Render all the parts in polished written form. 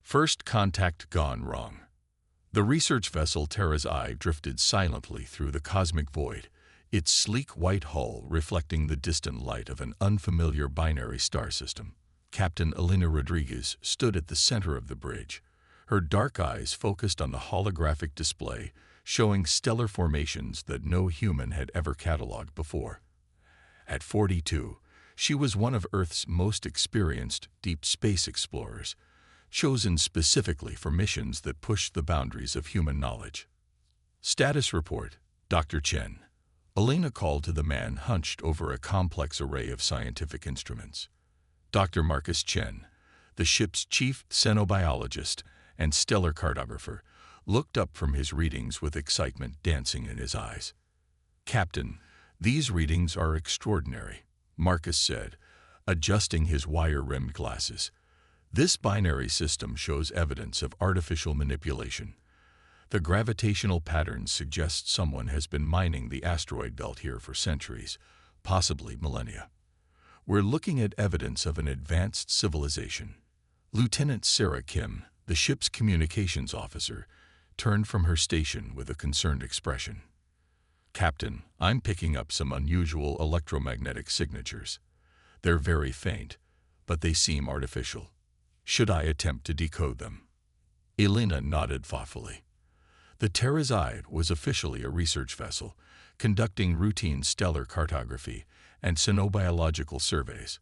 First contact gone wrong. The research vessel Terra's Eye drifted silently through the cosmic void, its sleek white hull reflecting the distant light of an unfamiliar binary star system. Captain Elena Rodriguez stood at the center of the bridge, her dark eyes focused on the holographic display, showing stellar formations that no human had ever cataloged before. At 42, she was one of Earth's most experienced deep space explorers, chosen specifically for missions that pushed the boundaries of human knowledge. Status report, Dr. Chen. Elena called to the man hunched over a complex array of scientific instruments. Dr. Marcus Chen, the ship's chief xenobiologist and stellar cartographer, looked up from his readings with excitement dancing in his eyes. Captain, these readings are extraordinary, Marcus said, adjusting his wire-rimmed glasses. This binary system shows evidence of artificial manipulation. The gravitational patterns suggest someone has been mining the asteroid belt here for centuries, possibly millennia. We're looking at evidence of an advanced civilization. Lieutenant Sarah Kim, the ship's communications officer, turned from her station with a concerned expression. Captain, I'm picking up some unusual electromagnetic signatures. They're very faint, but they seem artificial. Should I attempt to decode them? Elena nodded thoughtfully. The Terra's Eye was officially a research vessel, conducting routine stellar cartography and xenobiological surveys.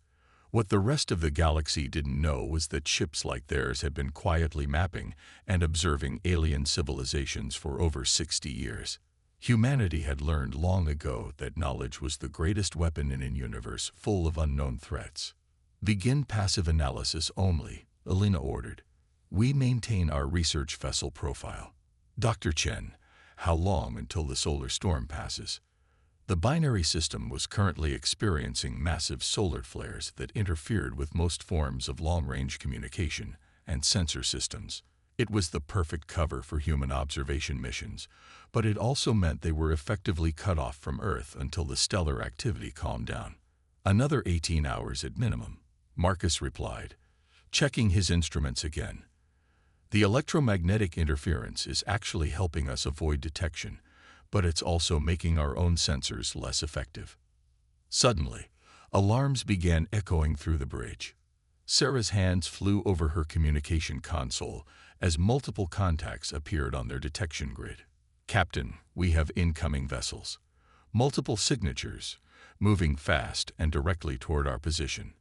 What the rest of the galaxy didn't know was that ships like theirs had been quietly mapping and observing alien civilizations for over 60 years. Humanity had learned long ago that knowledge was the greatest weapon in a universe full of unknown threats. Begin passive analysis only, Elena ordered. We maintain our research vessel profile. Dr. Chen, how long until the solar storm passes? The binary system was currently experiencing massive solar flares that interfered with most forms of long-range communication and sensor systems. It was the perfect cover for human observation missions, but it also meant they were effectively cut off from Earth until the stellar activity calmed down. Another 18 hours at minimum, Marcus replied, checking his instruments again. The electromagnetic interference is actually helping us avoid detection, but it's also making our own sensors less effective. Suddenly, alarms began echoing through the bridge. Sarah's hands flew over her communication console as multiple contacts appeared on their detection grid. Captain, we have incoming vessels. Multiple signatures, moving fast and directly toward our position.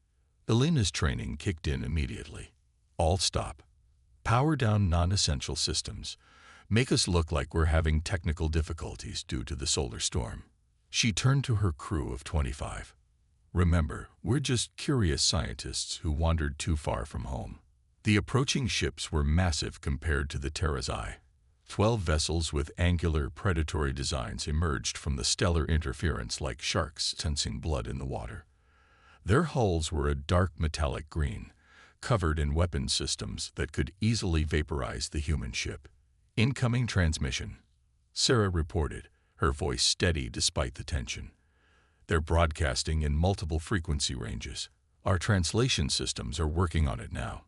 Elena's training kicked in immediately. All stop. Power down non-essential systems. Make us look like we're having technical difficulties due to the solar storm. She turned to her crew of 25. Remember, we're just curious scientists who wandered too far from home. The approaching ships were massive compared to the Terra's Eye. 12 vessels with angular, predatory designs emerged from the stellar interference like sharks sensing blood in the water. Their hulls were a dark metallic green, covered in weapon systems that could easily vaporize the human ship. Incoming transmission, Sarah reported, her voice steady despite the tension. They're broadcasting in multiple frequency ranges. Our translation systems are working on it now.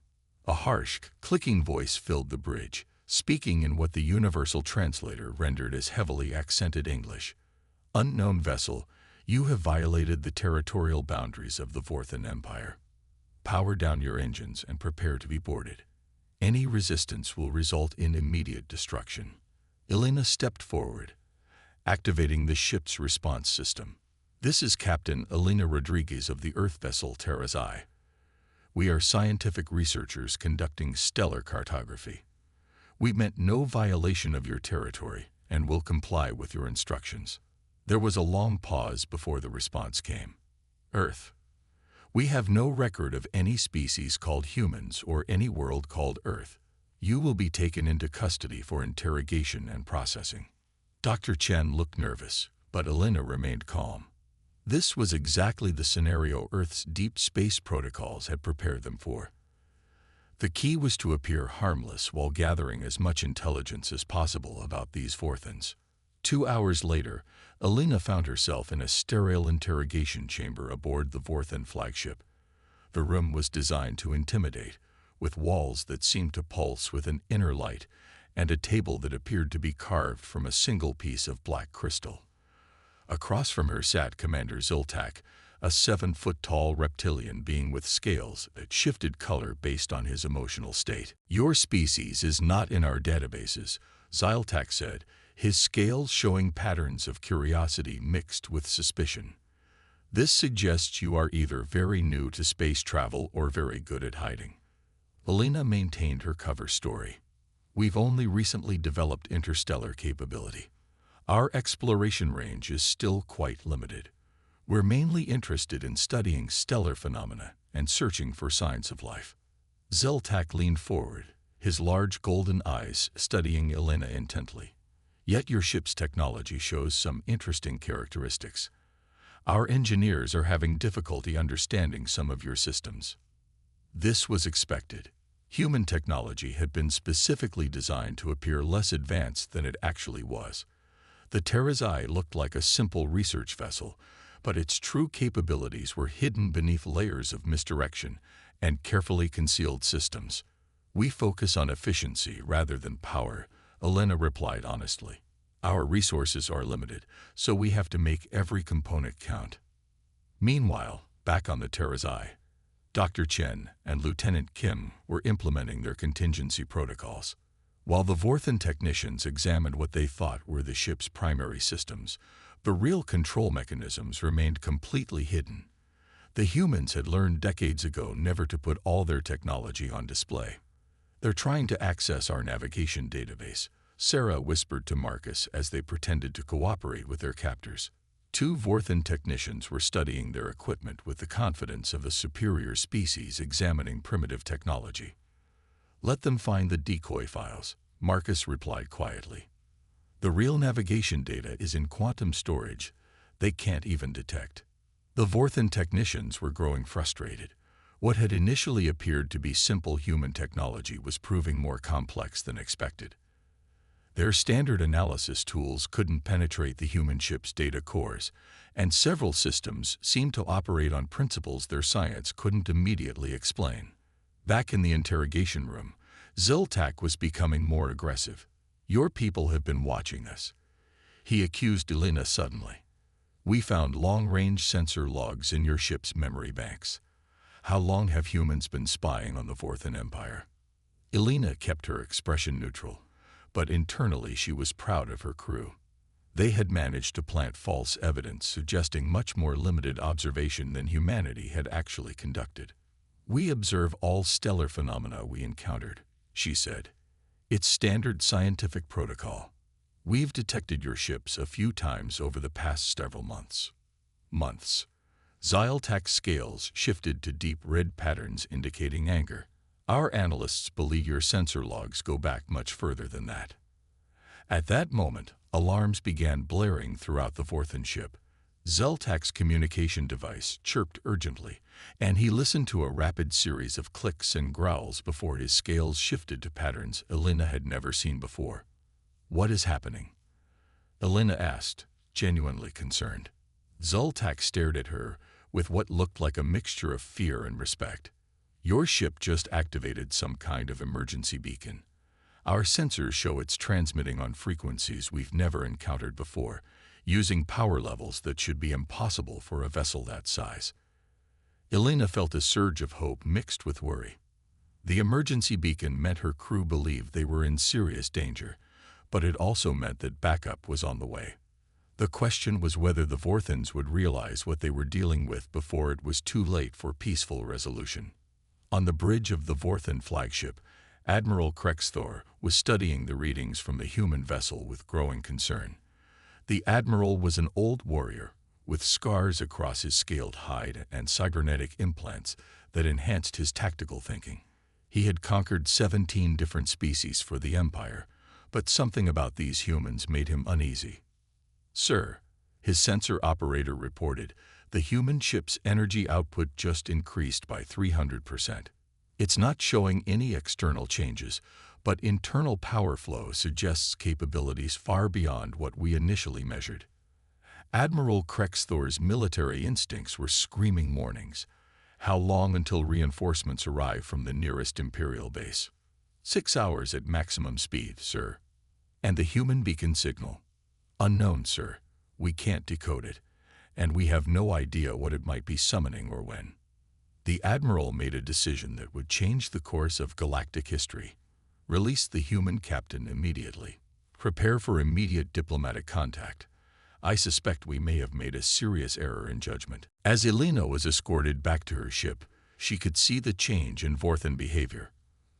A harsh, clicking voice filled the bridge, speaking in what the universal translator rendered as heavily accented English. Unknown vessel, you have violated the territorial boundaries of the Vorthan Empire. Power down your engines and prepare to be boarded. Any resistance will result in immediate destruction. Elena stepped forward, activating the ship's response system. This is Captain Elena Rodriguez of the Earth vessel Terra's Eye. We are scientific researchers conducting stellar cartography. We meant no violation of your territory and will comply with your instructions. There was a long pause before the response came. Earth. We have no record of any species called humans or any world called Earth. You will be taken into custody for interrogation and processing. Dr. Chen looked nervous, but Elena remained calm. This was exactly the scenario Earth's deep space protocols had prepared them for. The key was to appear harmless while gathering as much intelligence as possible about these Vorthans. 2 hours later, Elena found herself in a sterile interrogation chamber aboard the Vorthan flagship. The room was designed to intimidate, with walls that seemed to pulse with an inner light, and a table that appeared to be carved from a single piece of black crystal. Across from her sat Commander Ziltak, a 7-foot-tall reptilian being with scales that shifted color based on his emotional state. "Your species is not in our databases," Ziltak said, his scales showing patterns of curiosity mixed with suspicion. "This suggests you are either very new to space travel or very good at hiding." Elena maintained her cover story. "We've only recently developed interstellar capability. Our exploration range is still quite limited. We're mainly interested in studying stellar phenomena and searching for signs of life." Ziltak leaned forward, his large golden eyes studying Elena intently. "Yet your ship's technology shows some interesting characteristics. Our engineers are having difficulty understanding some of your systems." This was expected. Human technology had been specifically designed to appear less advanced than it actually was. The Terra's Eye looked like a simple research vessel, but its true capabilities were hidden beneath layers of misdirection and carefully concealed systems. "We focus on efficiency rather than power," Elena replied honestly. "Our resources are limited, so we have to make every component count." Meanwhile, back on the Terra's Eye, Dr. Chen and Lieutenant Kim were implementing their contingency protocols. While the Vorthan technicians examined what they thought were the ship's primary systems, the real control mechanisms remained completely hidden. The humans had learned decades ago never to put all their technology on display. "They're trying to access our navigation database," Sarah whispered to Marcus as they pretended to cooperate with their captors. Two Vorthan technicians were studying their equipment with the confidence of a superior species examining primitive technology. "Let them find the decoy files," Marcus replied quietly. "The real navigation data is in quantum storage. They can't even detect." The Vorthan technicians were growing frustrated. What had initially appeared to be simple human technology was proving more complex than expected. Their standard analysis tools couldn't penetrate the human ship's data cores, and several systems seemed to operate on principles their science couldn't immediately explain. Back in the interrogation room, Ziltak was becoming more aggressive. "Your people have been watching us," he accused Elena suddenly. "We found long-range sensor logs in your ship's memory banks. How long have humans been spying on the Vorthan Empire?" Elena kept her expression neutral, but internally she was proud of her crew. They had managed to plant false evidence suggesting much more limited observation than humanity had actually conducted. "We observe all stellar phenomena we encountered," she said. "It's standard scientific protocol. We've detected your ships a few times over the past several months." Months. Ziltak's scales shifted to deep red patterns indicating anger. "Our analysts believe your sensor logs go back much further than that." At that moment, alarms began blaring throughout the Vorthan ship. Ziltak's communication device chirped urgently, and he listened to a rapid series of clicks and growls before his scales shifted to patterns Elena had never seen before. "What is happening?" Elena asked, genuinely concerned. Ziltak stared at her with what looked like a mixture of fear and respect. "Your ship just activated some kind of emergency beacon. Our sensors show it's transmitting on frequencies we've never encountered before, using power levels that should be impossible for a vessel that size." Elena felt a surge of hope mixed with worry. The emergency beacon meant her crew believed they were in serious danger, but it also meant that backup was on the way. The question was whether the Vorthans would realize what they were dealing with before it was too late for peaceful resolution. On the bridge of the Vorthan flagship, Admiral Krexthor was studying the readings from the human vessel with growing concern. The Admiral was an old warrior, with scars across his scaled hide and cybernetic implants that enhanced his tactical thinking. He had conquered 17 different species for the Empire, but something about these humans made him uneasy. "Sir," his sensor operator reported, "the human ship's energy output just increased by 300%. It's not showing any external changes, but internal power flow suggests capabilities far beyond what we initially measured." Admiral Krexthor's military instincts were screaming warnings. How long until reinforcements arrive from the nearest Imperial base? 6 hours at maximum speed, sir. And the human beacon signal? Unknown, sir. We can't decode it, and we have no idea what it might be summoning or when. The Admiral made a decision that would change the course of galactic history. Release the human captain immediately. Prepare for immediate diplomatic contact. I suspect we may have made a serious error in judgment. As Elena was escorted back to her ship, she could see the change in Vorthan behavior.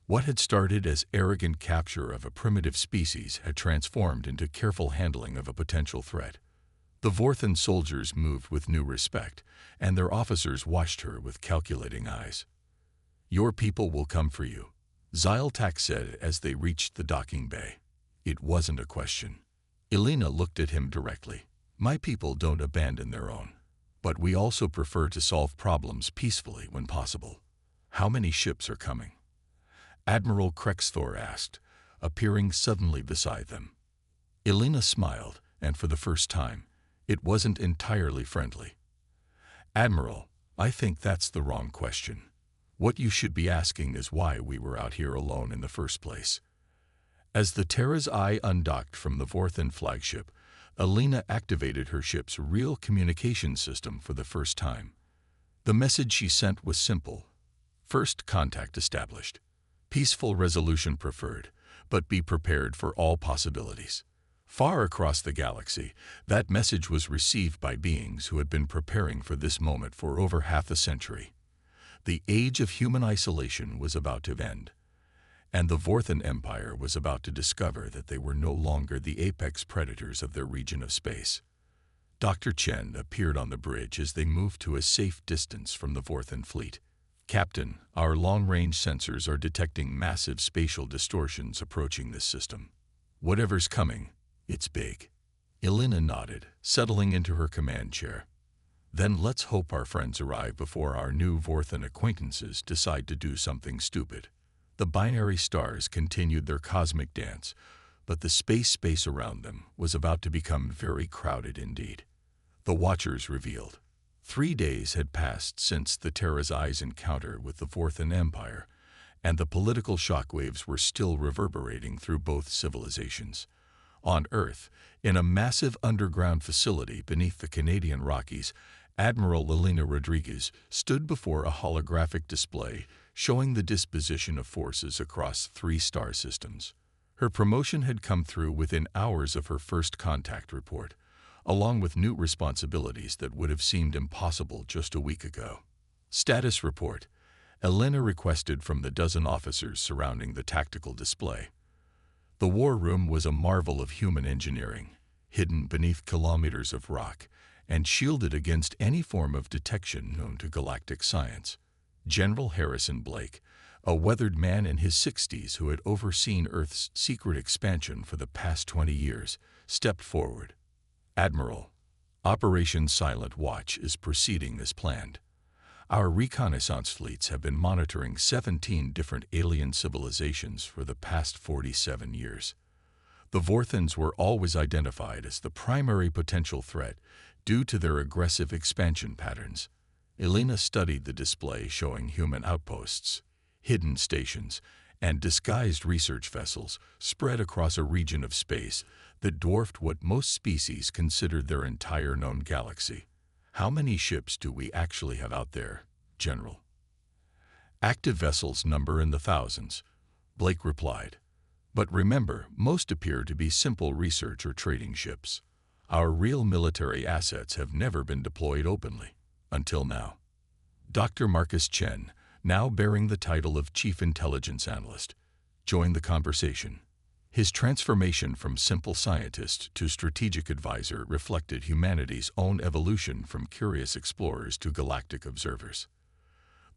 What had started as arrogant capture of a primitive species had transformed into careful handling of a potential threat. The Vorthan soldiers moved with new respect, and their officers watched her with calculating eyes. "Your people will come for you," Zyltak said as they reached the docking bay. It wasn't a question. Elena looked at him directly. "My people don't abandon their own. But we also prefer to solve problems peacefully when possible. How many ships are coming?" Admiral Krexthor asked, appearing suddenly beside them. Elena smiled, and for the first time, it wasn't entirely friendly. "Admiral, I think that's the wrong question. What you should be asking is why we were out here alone in the first place." As the Terra's Eye undocked from the Vorthan flagship, Elena activated her ship's real communication system for the first time. The message she sent was simple. First contact established. Peaceful resolution preferred, but be prepared for all possibilities. Far across the galaxy, that message was received by beings who had been preparing for this moment for over half a century. The age of human isolation was about to end, and the Vorthan Empire was about to discover that they were no longer the apex predators of their region of space. Dr. Chen appeared on the bridge as they moved to a safe distance from the Vorthan fleet. "Captain, our long-range sensors are detecting massive spatial distortions approaching this system. Whatever's coming, it's big." Elena nodded, settling into her command chair. "Then let's hope our friends arrive before our new Vorthan acquaintances decide to do something stupid." The binary stars continued their cosmic dance, but the space around them was about to become very crowded indeed. The Watchers revealed. 3 days had passed since the Terra's Eye's encounter with the Vorthan Empire, and the political shockwaves were still reverberating through both civilizations. On Earth, in a massive underground facility beneath the Canadian Rockies, Admiral Elena Rodriguez stood before a holographic display showing the disposition of forces across 3 star systems. Her promotion had come through within hours of her first contact report, along with new responsibilities that would have seemed impossible just a week ago. Status report, Elena requested from the dozen officers surrounding the tactical display. The war room was a marvel of human engineering, hidden beneath kilometers of rock, and shielded against any form of detection known to galactic science. General Harrison Blake, a weathered man in his 60s who had overseen Earth's secret expansion for the past 20 years, stepped forward. "Admiral, Operation Silent Watch is proceeding as planned. Our reconnaissance fleets have been monitoring 17 different alien civilizations for the past 47 years. The Vorthans were always identified as the primary potential threat due to their aggressive expansion patterns." Elena studied the display showing human outposts, hidden stations, and disguised research vessels spread across a region of space that dwarfed what most species considered their entire known galaxy. "How many ships do we actually have out there, General?" "Active vessels number in the thousands," Blake replied. "But remember, most appear to be simple research or trading ships. Our real military assets have never been deployed openly, until now." Dr. Marcus Chen, now bearing the title of Chief Intelligence Analyst, joined the conversation. His transformation from simple scientist to strategic advisor reflected humanity's own evolution from curious explorers to galactic observers.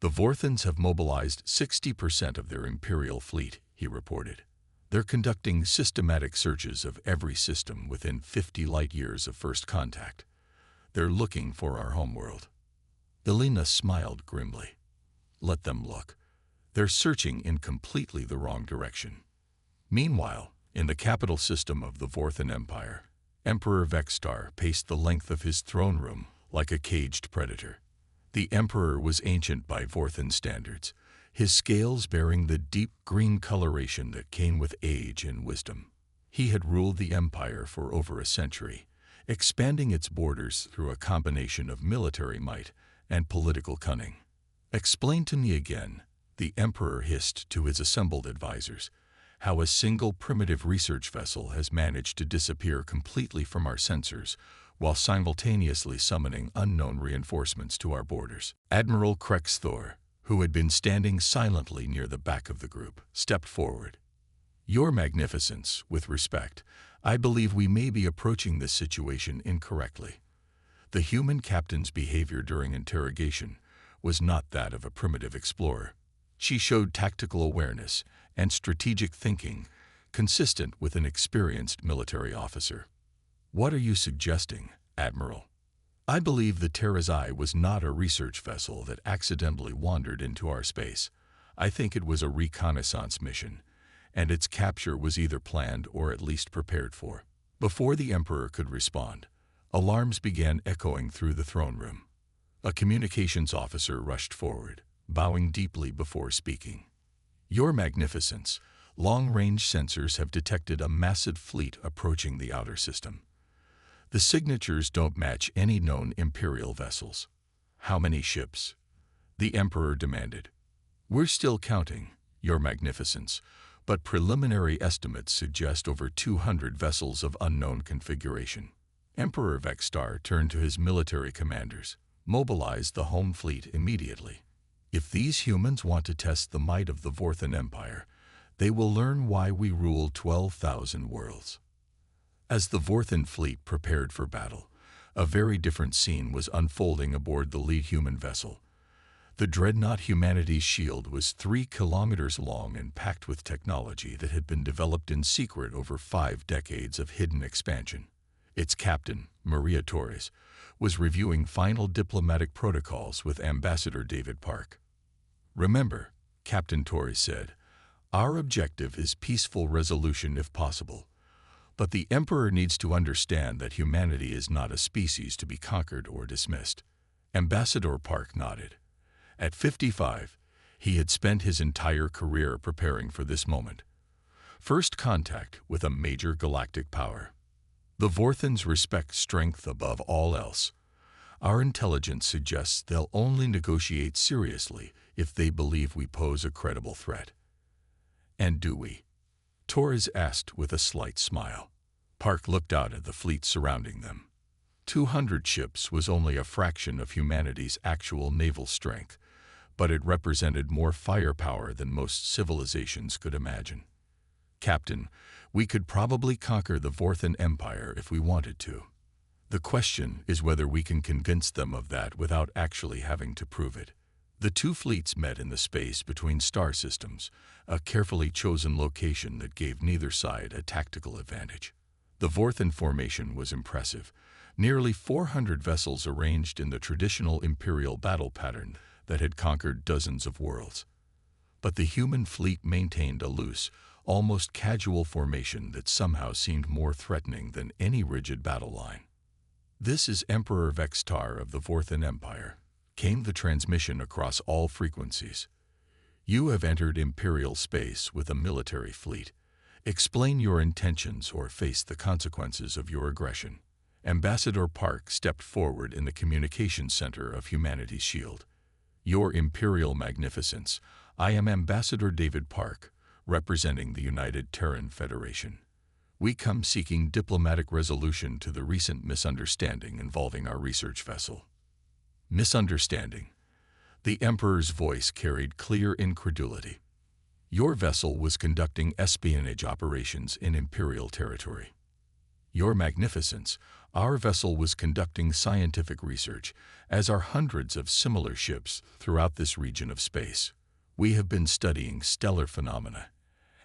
"The Vorthans have mobilized 60% of their Imperial fleet," he reported. "They're conducting systematic searches of every system within 50 light-years of first contact. They're looking for our homeworld." Elena smiled grimly. "Let them look. They're searching in completely the wrong direction." Meanwhile, in the capital system of the Vorthan Empire, Emperor Vexstar paced the length of his throne room like a caged predator. The Emperor was ancient by Vorthan standards, his scales bearing the deep green coloration that came with age and wisdom. He had ruled the empire for over a century, expanding its borders through a combination of military might and political cunning. "Explain to me again," the Emperor hissed to his assembled advisors, "how a single primitive research vessel has managed to disappear completely from our sensors while simultaneously summoning unknown reinforcements to our borders." Admiral Krexthor, who had been standing silently near the back of the group, stepped forward. "Your Magnificence, with respect, I believe we may be approaching this situation incorrectly. The human captain's behavior during interrogation was not that of a primitive explorer. She showed tactical awareness and strategic thinking consistent with an experienced military officer." "What are you suggesting, Admiral?" "I believe the Terra's Eye was not a research vessel that accidentally wandered into our space. I think it was a reconnaissance mission, and its capture was either planned or at least prepared for." Before the Emperor could respond, alarms began echoing through the throne room. A communications officer rushed forward, bowing deeply before speaking. "Your Magnificence, long-range sensors have detected a massive fleet approaching the outer system. The signatures don't match any known Imperial vessels." "How many ships?" the Emperor demanded. "We're still counting, Your Magnificence, but preliminary estimates suggest over 200 vessels of unknown configuration." Emperor Vextar turned to his military commanders. "Mobilize the home fleet immediately. If these humans want to test the might of the Vorthan Empire, they will learn why we rule 12,000 worlds." As the Vorthan fleet prepared for battle, a very different scene was unfolding aboard the lead human vessel. The dreadnought Humanity's Shield was 3 kilometers long and packed with technology that had been developed in secret over 5 decades of hidden expansion. Its captain, Maria Torres, was reviewing final diplomatic protocols with Ambassador David Park. "Remember," Captain Torres said, "our objective is peaceful resolution if possible. But the Emperor needs to understand that humanity is not a species to be conquered or dismissed." Ambassador Park nodded. At 55, he had spent his entire career preparing for this moment. First contact with a major galactic power. The Vorthans respect strength above all else. Our intelligence suggests they'll only negotiate seriously if they believe we pose a credible threat. "And do we?" Torres asked with a slight smile. Park looked out at the fleet surrounding them. 200 ships was only a fraction of humanity's actual naval strength, but it represented more firepower than most civilizations could imagine. "Captain, we could probably conquer the Vorthan Empire if we wanted to. The question is whether we can convince them of that without actually having to prove it." The two fleets met in the space between star systems, a carefully chosen location that gave neither side a tactical advantage. The Vorthan formation was impressive, nearly 400 vessels arranged in the traditional Imperial battle pattern that had conquered dozens of worlds. But the human fleet maintained a loose, almost casual formation that somehow seemed more threatening than any rigid battle line. "This is Emperor Vextar of the Vorthan Empire," came the transmission across all frequencies. "You have entered Imperial space with a military fleet. Explain your intentions or face the consequences of your aggression." Ambassador Park stepped forward in the communications center of Humanity's Shield. "Your Imperial Magnificence, I am Ambassador David Park, representing the United Terran Federation. We come seeking diplomatic resolution to the recent misunderstanding involving our research vessel." "Misunderstanding?" The Emperor's voice carried clear incredulity. "Your vessel was conducting espionage operations in Imperial territory." "Your Magnificence, our vessel was conducting scientific research, as are hundreds of similar ships throughout this region of space. We have been studying stellar phenomena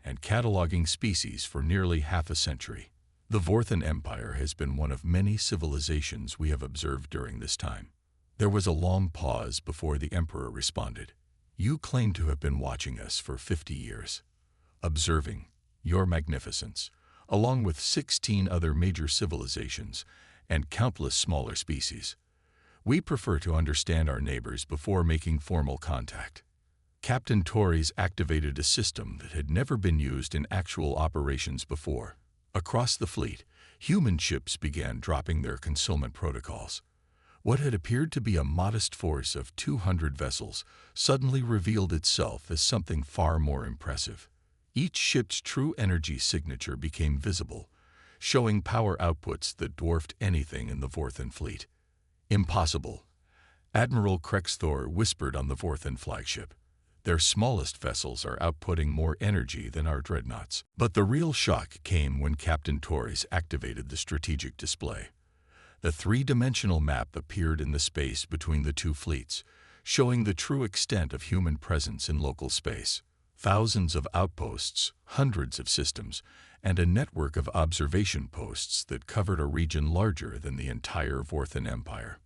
and cataloging species for nearly half a century. The Vorthan Empire has been one of many civilizations we have observed during this time." There was a long pause before the Emperor responded. "You claim to have been watching us for 50 years. Observing, Your Magnificence, along with 16 other major civilizations and countless smaller species. We prefer to understand our neighbors before making formal contact. Captain Torres activated a system that had never been used in actual operations before. Across the fleet, human ships began dropping their concealment protocols. What had appeared to be a modest force of 200 vessels suddenly revealed itself as something far more impressive. Each ship's true energy signature became visible, showing power outputs that dwarfed anything in the Vorthen fleet. Impossible, Admiral Krexthor whispered on the Vorthen flagship. Their smallest vessels are outputting more energy than our dreadnoughts. But the real shock came when Captain Torres activated the strategic display. The three-dimensional map appeared in the space between the two fleets, showing the true extent of human presence in local space. Thousands of outposts, hundreds of systems, and a network of observation posts that covered a region larger than the entire Vorthen Empire.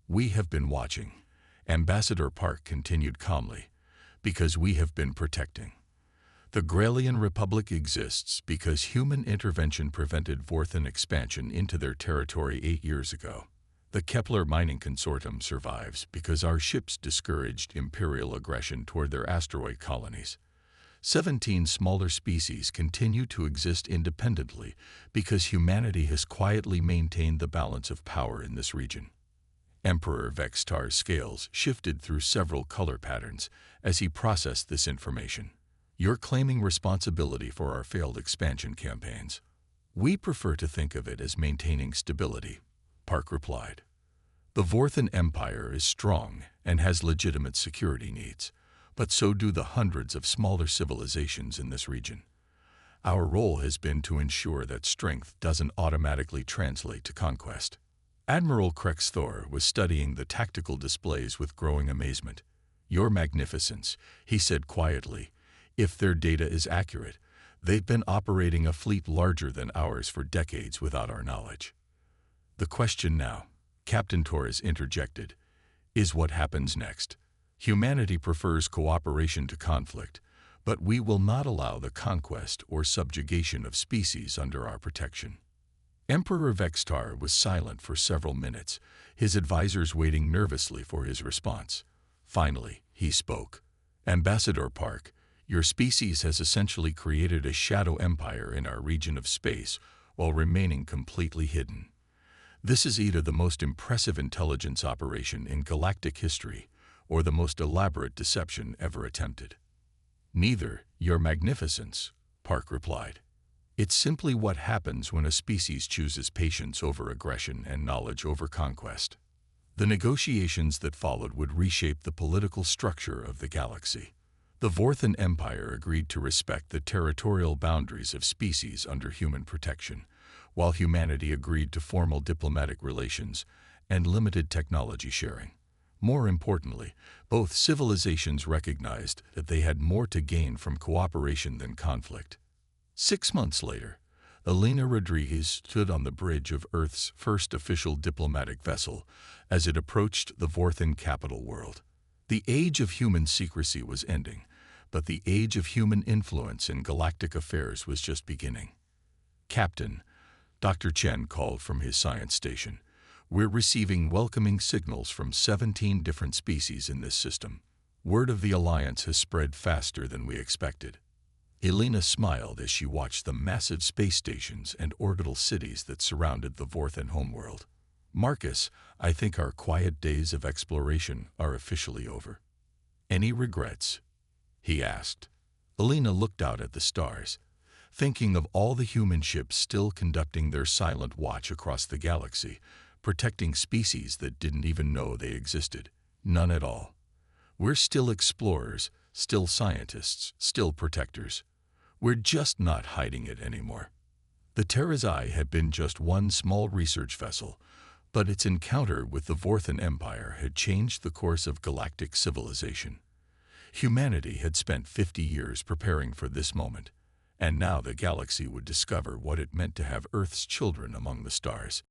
We have been watching, Ambassador Park continued calmly, because we have been protecting. The Grelian Republic exists because human intervention prevented Vorthen expansion into their territory 8 years ago. The Kepler Mining Consortium survives because our ships discouraged imperial aggression toward their asteroid colonies. 17 smaller species continue to exist independently because humanity has quietly maintained the balance of power in this region. Emperor Vextar's scales shifted through several color patterns as he processed this information. You're claiming responsibility for our failed expansion campaigns. We prefer to think of it as maintaining stability, Park replied. The Vorthen Empire is strong and has legitimate security needs, but so do the hundreds of smaller civilizations in this region. Our role has been to ensure that strength doesn't automatically translate to conquest. Admiral Krexthor was studying the tactical displays with growing amazement. Your Magnificence, he said quietly, if their data is accurate, they've been operating a fleet larger than ours for decades without our knowledge. The question now, Captain Torres interjected, is what happens next. Humanity prefers cooperation to conflict, but we will not allow the conquest or subjugation of species under our protection. Emperor Vextar was silent for several minutes, his advisors waiting nervously for his response. Finally, he spoke. Ambassador Park, your species has essentially created a shadow empire in our region of space while remaining completely hidden. This is either the most impressive intelligence operation in galactic history or the most elaborate deception ever attempted. Neither, Your Magnificence, Park replied. It's simply what happens when a species chooses patience over aggression and knowledge over conquest. The negotiations that followed would reshape the political structure of the galaxy. The Vorthen Empire agreed to respect the territorial boundaries of species under human protection, while humanity agreed to formal diplomatic relations and limited technology sharing. More importantly, both civilizations recognized that they had more to gain from cooperation than conflict. 6 months later, Elena Rodriguez stood on the bridge of Earth's first official diplomatic vessel as it approached the Vorthen capital world. The age of human secrecy was ending, but the age of human influence in galactic affairs was just beginning. Captain, Dr. Chen called from his science station, we're receiving welcoming signals from 17 different species in this system. Word of the Alliance has spread faster than we expected. Elena smiled as she watched the massive space stations and orbital cities that surrounded the Vorthen homeworld. Marcus, I think our quiet days of exploration are officially over. Any regrets? He asked. Elena looked out at the stars, thinking of all the human ships still conducting their silent watch across the galaxy, protecting species that didn't even know they existed. None at all. We're still explorers, still scientists, still protectors. We're just not hiding it anymore. The Terra's Eye had been just one small research vessel, but its encounter with the Vorthen Empire had changed the course of galactic civilization. Humanity had spent 50 years preparing for this moment, and now the galaxy would discover what it meant to have Earth's children among the stars.